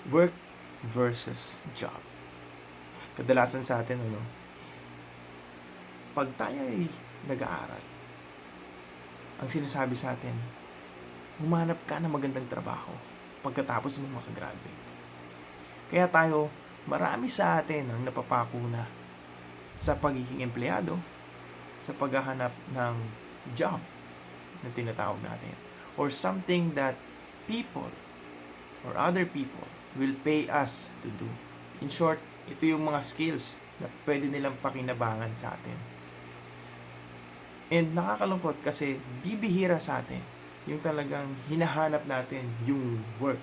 Work versus job. Kadalasan sa atin, pag tayo ay nag-aaral, ang sinasabi sa atin, humanap ka ng magandang trabaho pagkatapos mo makagraduate. Kaya marami sa atin ang napapako na sa pagiging empleyado, sa paghahanap ng job na tinatawag natin, or something that people or other people will pay us to do. In short, ito yung mga skills na pwede nilang pakinabangan sa atin. And nakakalungkot kasi bibihira sa atin yung talagang hinahanap natin yung work.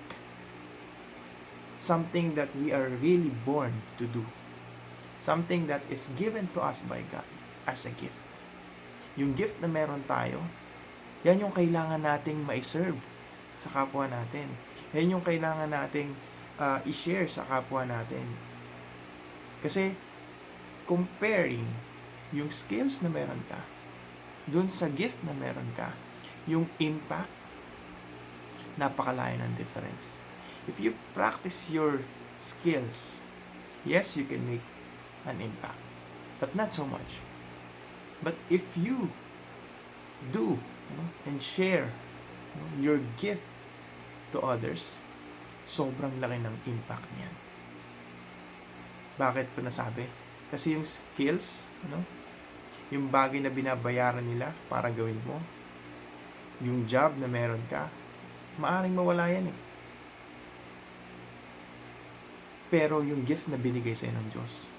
Something that we are really born to do. Something that is given to us by God as a gift. Yung gift na meron tayo, yan yung kailangan nating ma-serve sa kapwa natin. Yan yung kailangan nating i-share sa kapwa natin. Kasi comparing yung skills na meron ka dun sa gift na meron ka, yung impact, napakalayo ng difference. If you practice your skills, yes, you can make an impact, but not so much. But if you do and share your gift to others, sobrang laki ng impact niyan. Bakit ko nasabi? Kasi yung skills, yung bagay na binabayaran nila para gawin mo, yung job na meron ka, maaring mawala yan eh. Pero yung gift na binigay sa'yo ng Diyos,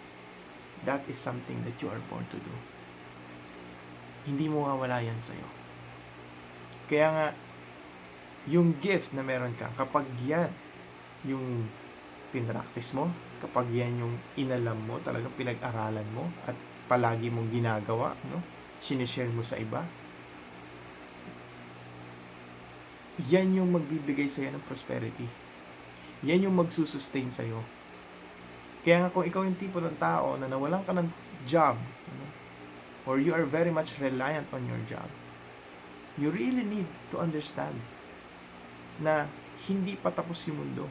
that is something that you are born to do. Hindi mo mawala yan sa'yo. Kaya nga, yung gift na meron ka, kapag yan yung pinractice mo, kapag yan yung inalam mo, talagang pinag-aralan mo, at palagi mong ginagawa, sinishare mo sa iba, yan yung magbibigay sa'yo ng prosperity. Yan yung magsusustain sa'yo. Kaya nga kung ikaw yung tipo ng tao na nawalan ka ng job, or you are very much reliant on your job, you really need to understand na hindi pa tapos yung mundo.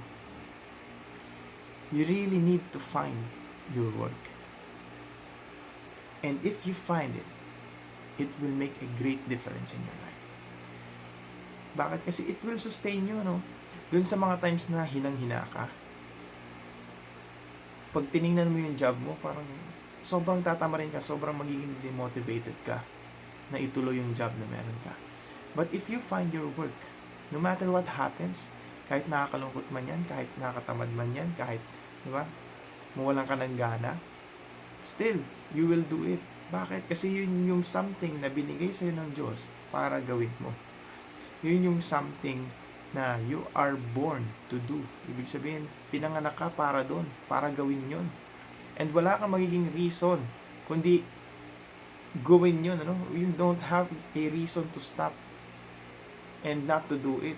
You really need to find your work. And if you find it, it will make a great difference in your life. Bakit? Kasi it will sustain you, Dun sa mga times na hinang-hina ka, pag tiningnan mo yung job mo, parang sobrang tatamarin ka, sobrang magiging demotivated ka na ituloy yung job na meron ka. But if you find your work, no matter what happens, kahit nakakalungkot man yan, kahit nakakatamad man yan, kahit, mawalan ka ng gana, still, you will do it. Bakit? Kasi yun yung something na binigay sa'yo ng Diyos para gawin mo. Yun yung something na you are born to do. Ibig sabihin, pinanganak ka para doon, para gawin yun. And wala kang magiging reason, kundi gawin yun. You don't have a reason to stop and not to do it.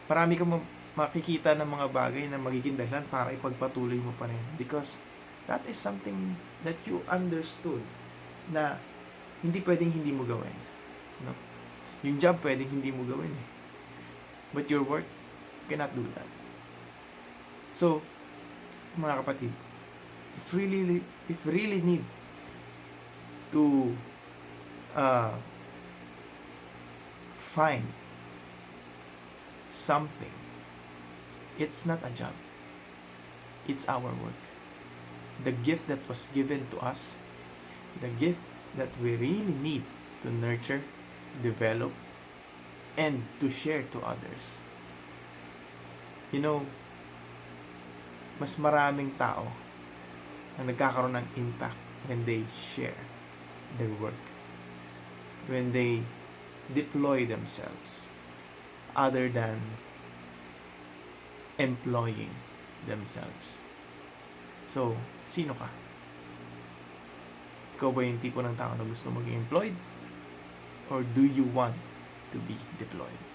Marami kang makikita ng mga bagay na magiging dahilan para ipagpatuloy mo pa rin. Because that is something that you understood na hindi pwedeng hindi mo gawin. Yung job pwedeng hindi mo gawin eh. But your work cannot do that. So, mga kapatid, if really need to find something, it's not a job. It's our work. The gift that was given to us, the gift that we really need to nurture, develop, and to share to others. Mas maraming tao na nagkakaroon ng impact when they share their work, when they deploy themselves, other than employing themselves. So, sino ka? Ikaw ba yung tipo ng tao na gusto maging employed? Or do you want to be deployed?